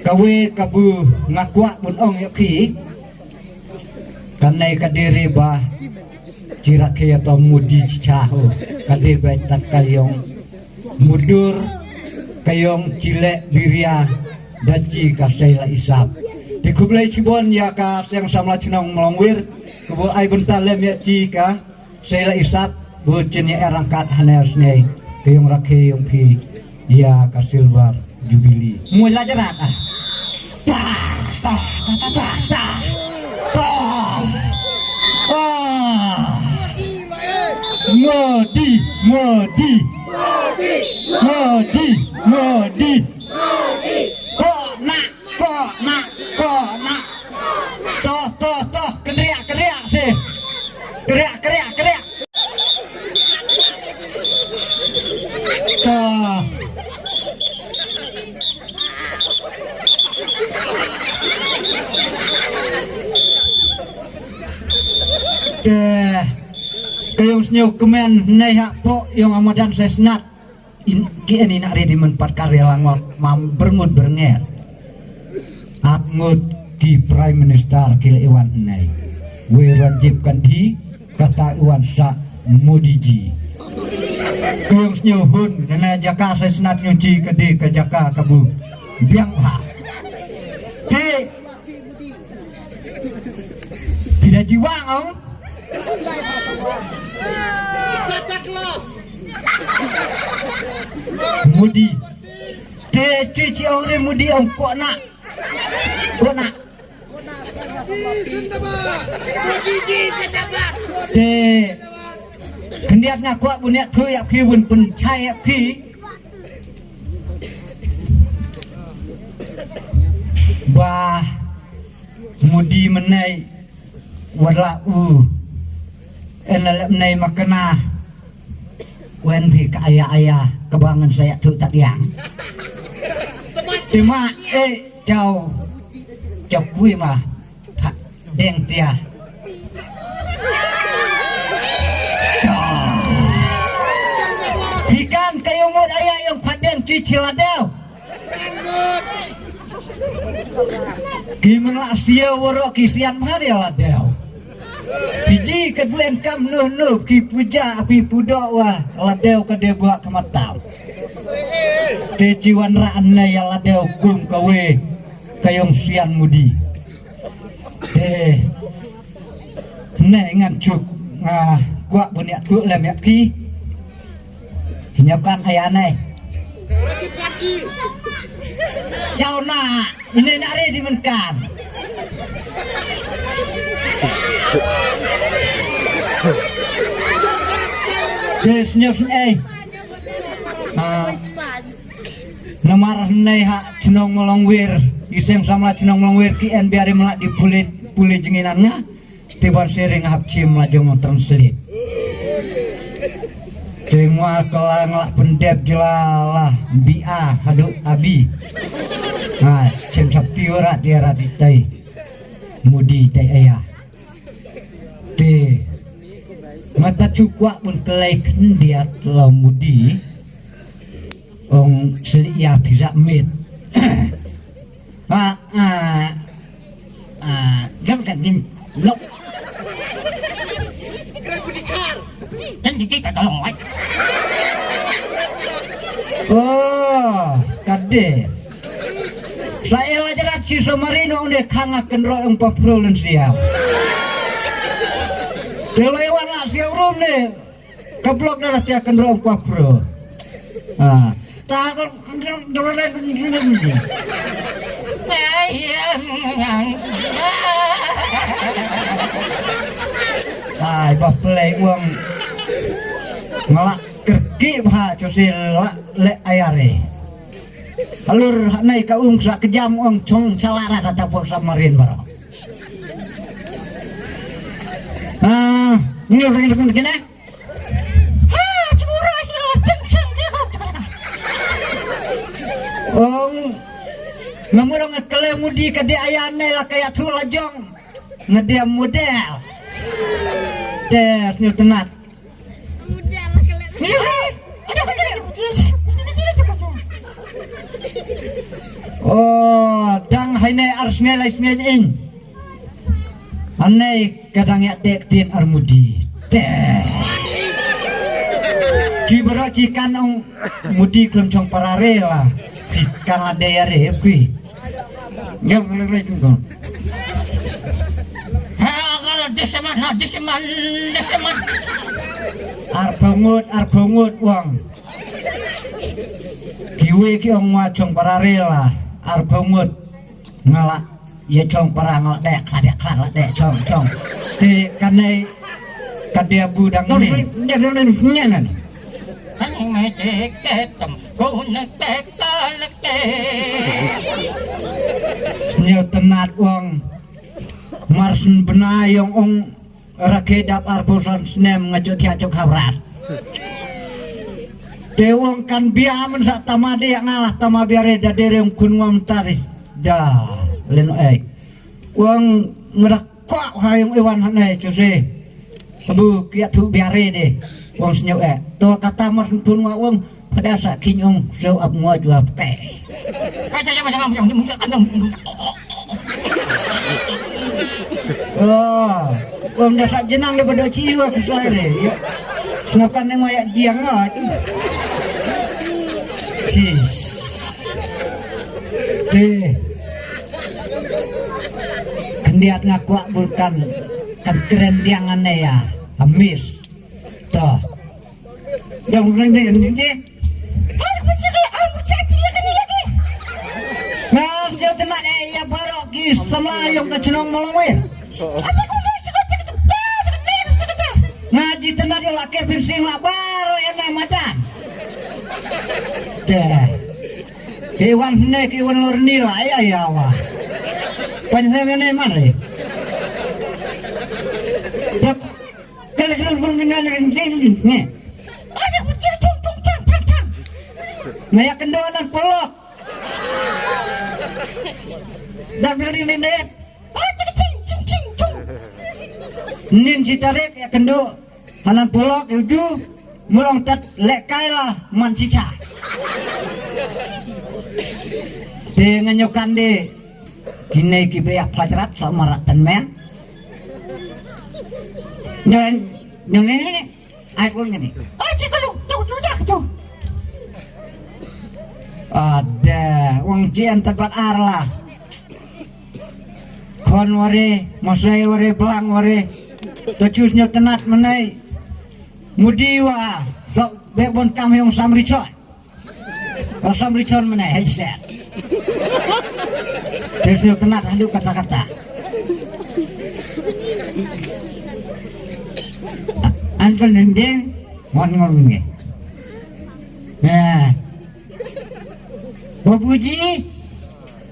kawe kabu ngakwa bun ong yoki kanai kadiri ba jirake atau mudi caho kade baitat kayong mudur kayong cilek biria daci kasela isap dikublai cibon ya ka yang samla cenong melongwir kubul ai bentalem ya cika sela isap bucin ya erangkat hanesne kayong rake yung pi ya ka silver jubili mula jerat ah Modi kok nak toh keriak sih keriak toh kayong senyum kemen nay po yung amadan sesnat ini nak ready menpat karya langok mam berngud bernger atngud ki prime minister kil iwan nay we wajibkan di kata iwan sa modiji kayong senyum hun nana jaka sesnat nyunci kede ke jaka kabu biang ha tidak jiwang om mudi te cici ore mudi om kok nak te kendiatnya kuat buniat ku yap ki bun pun chai yap ki bah mudi menai warla enalap menai makana wen pi ka ayah kebangan saya tu tak yang cuma jauh kui mah pak deng tia ikan kayu mut ayah yang padeng cicil adau gimana sia warok kisian mahal ladau biji kedua kam nuh ki puja api pudok wah ladau kade buat kematau ciwan ra'anna ya ladau kum kawe kayong sian mudi ne ngan cuk gua buniat ku lem yap ki hinyakan ayane Ciao na ini nak ready menkan desnya nomor nai ha cenong melongwir iseng sama cenong melongwir ki en biari melak di pulih jenginannya tiban sering hap cim lajong translate semua kelang lak pendep jelalah bi'a haduk abi cem sabti ora tiara ditai mudi tai ayah te mata cukwa pun kelai kendiat lau mudi ong selia bisa mit jam kan jin lok dan kita tolong wai kade saya lajar si Somarino unde kangaken ro ang paprolen siap telewan lah siurum ne keblok darah tiakan ro ang papro takon dorone ngene ai bah play uang ngelak kerki bah cosil le ayare alur nai ka ung sak kejam uang cong calara kata po Samarin baro ini orang kena cemburu sih ceng ngamulong ngekele mudi kade ayane lah kayak tu lajong ngediam model tes nyutenat model kele Oh, dang haine ars ngelais ngin. Anai kadang ya tek tin armudi. Cibero cikan ong mudi keloncong parare lah. Cikan la dayare kui. Ngel ngel. Ha kalau deseman. Arbongut wong. Kiwe ki ong ngacong parare lah. Arbongut ngalak ya cong parang ngalak dek kladak dek cong te kanai kadia budang ni jangan nyanyi Kan mecek ketem guna tekaleke senyo tenat wong marsun benayong ong rakedap arbosan snem ngajut tiacok habrat Dewong kan biamen sak tamade yang ngalah tamabiare dadere kun ngom taris ja leno wong ngerakok hayong iwan hanai cuse abu kia tu biare de wong senyo to kata mas pun wong pada sak kinyong so ap ngo jua pakai aja macam yang oh wong dah jenang daripada ciwa keselare ya sengakan yang mayak jiang cis de kendiat ngaku bukan kan keren diangannya ya amis toh yang ini mas dia temat ya barok ki semelayong ke cenong melawir ngaji tenar yang lakir birsing lah baru enak madan deh kewan ne kewan lor nilai ya wah panjang mana mana tak kalau pun minat ni aja kecil cung naya kendonan polok dan beli ni aja kecil cung nin si tarik ya kendo hanan polok uju mulong tat lekai lah man cica dengan nyokan de kini kibeyak pelajaran sama ratan men ini aku ini aja kalau tuh ada wong jian tempat arlah kon wari masai wari pelang wari tecusnya tenat menai mudiwa sok bebon kami yang samricon menai headset tecusnya tenat aduh kata-kata angkel nendeng ngon nge nah babuji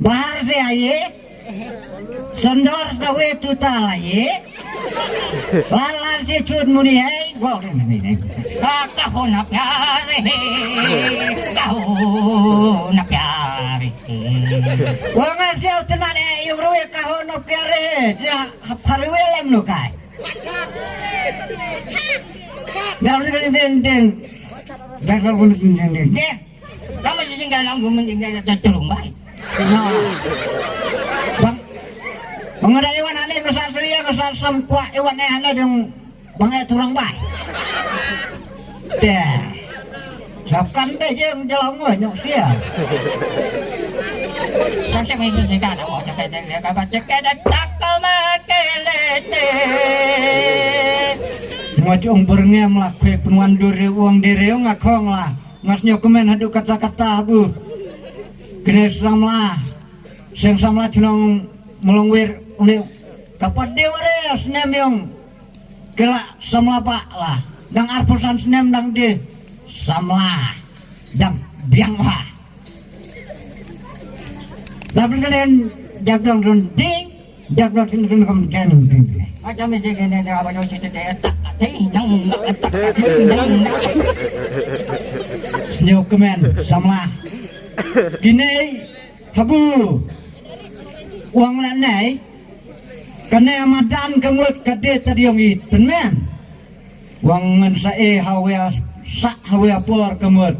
bahar se aye sondor sawe tutal aye lalar se chud muni hai gol ni Kau nak pyare wong asio tenan yung ruwe kahon no pyare ja harwe lem no kai deng Kamu jadi nggak nanggung menjadi terung baik. Bang, ada iwan aneh besar selia besar semkua iwan aneh yang bangnya turang baik. Deh, siapkan deh yang jalan nyok sia. Kan saya ingin juga nak mau cakap dengan kabar cakap dan tak kau makelete. Ngacung berngem lah kue penuan duri uang diri ngakong lah ngasnya kemen hadu kata-kata bu kena samlah sing samlah jenong melongwir ini kapan deware senem yang kelak samlah pak lah dang arpusan senem dang di samlah dang biang wah tapi kalian jadong ding jadong kemudian Macam ni dia ada apa yang cerita dia tak nang senyo kemen samlah kini habu uang nanai kena amadan kemulut kade tadi yang itu men uang ngan sae hawa sak hawa por kemulut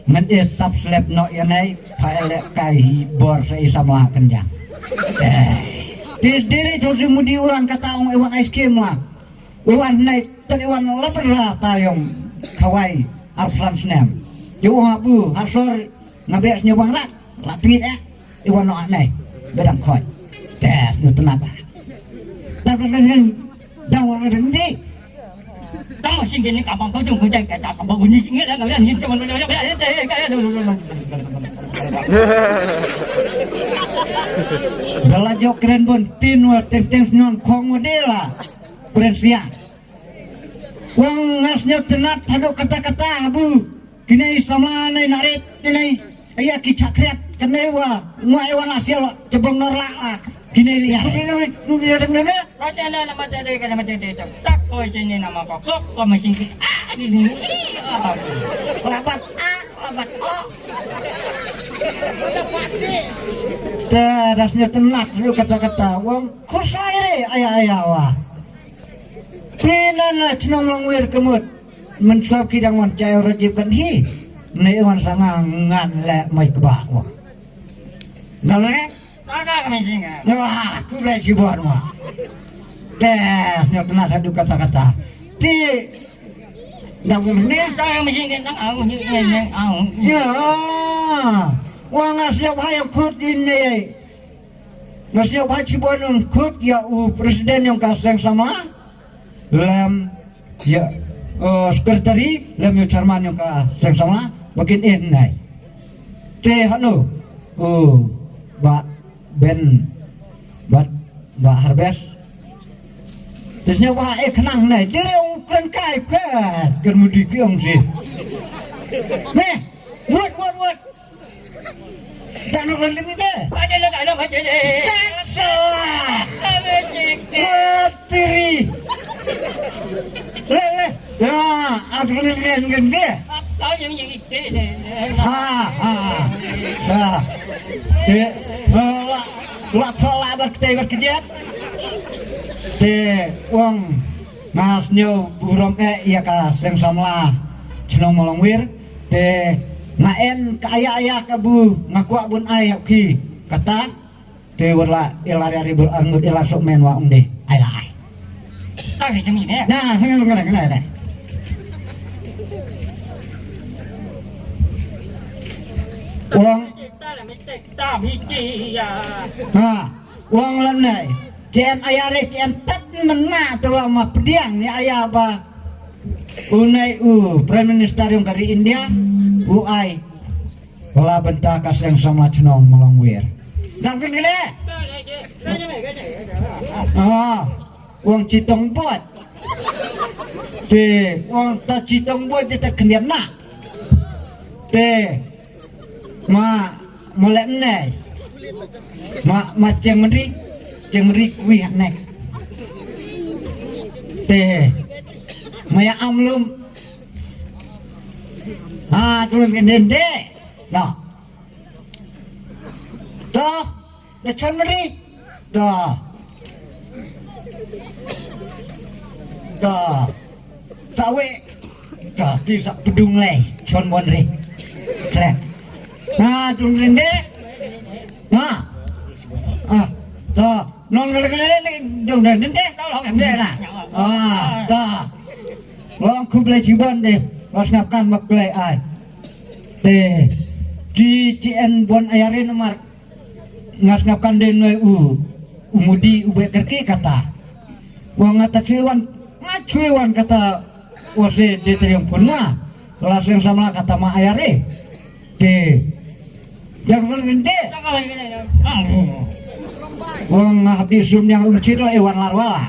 ngan etap slep no yanai elek kai bor sei sama kenjang. Diri josi mudi wan kata ong ewan ice cream lah. Wan naik tan wan lebra tayong kawai arfran snem. Jo abu hasor ngabes nyobang rat. Latwit iwan no anai bedang khoi. Tes nu tenat. Tapi kan dang wang rendi. Tama singin ni kapang ko tung kujay kata kapang bunyi singin lang kalian hindi man Dalajo keren bon tin wa teng nyon kong modela keren siang. Wang ngasnya tenat hado kata-kata abu kini sama nai narit kini ayah kicakret kene wa ngua ewan asil cebong norlak lah kini lihat Macam nama tadi kan macam itu. Tak kau sini nama kau klok kau masih ke ini. labat terasnya tenat lu kata-kata wong kusaire ayah wah pinan cenong langwir kemut mencuap kidang wan cayo rajib kan hi ne wan sangangan le mai kebak wah dalane Agak kami sini. wah ku le sibuan wah tesnya tenat adu kata-kata ti dah ni Tak kami sini tang aku ni aku. ya wah ngasih hayam kut ini ngasih hayam cibuan kut ya presiden yang kaseng sama lem ya sekretari lem ya chairman yang kaseng sama bagian ini teh hanu Mbak Ben Mbak Harbes terusnya wah kenang nih dia yang keren kai kemudian kiong sih nih wud dan orang ini deh Macam nak ada macam ni. salah Kami sini. tiri le ada kalian dia Kau yang itu ni. dah deh la thola berkejat deh uang ngasnyo burom iya ka seng samla cenong molongwir deh naen kaya kabu ngakua bun ayap ki kata deh wala ilari ribul angut ilasuk men wa umde ai lai Tak macam ni. nah sengen ngene uang Tak biji ya. uang lenai cen ayare cen tat mena tua ma pediang ni ayah apa unai prime minister yang dari India ai la benta kaseng sama cenong melongwir dan gile uang citong buat te uang ta citong buat kita kendian nak te molek nai ceng meri kuih nek teh maya amlum turun kendende nah toh lecon meri toh sawe toh tisa pedung leh con bonri keren turun kendende toh non gede jom dan dende lah toh long kublai ciban deh los ngakan maklai ai teh di cien bon ayare nomor ngas ngakan den umudi ube kerki kata wang ngata cuiwan kata wase de teriang punwa langsung sama kata ma ayare teh jangan gede wong ngabdi sum yang uncir lah ewan larwala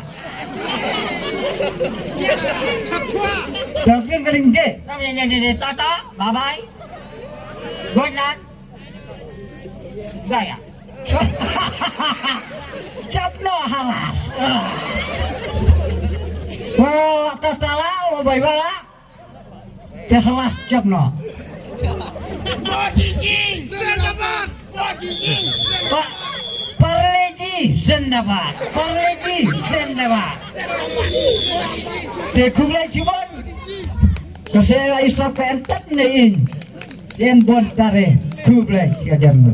tapi kering je Tata, bye bye. Good luck. Gaya. capno halas wah tatala lo bye bala teh halas capno Pak Parleji sendapat Tekumlai cibon Kesela isap ke entet nein Jen bon tare Tu belas si ajar mu.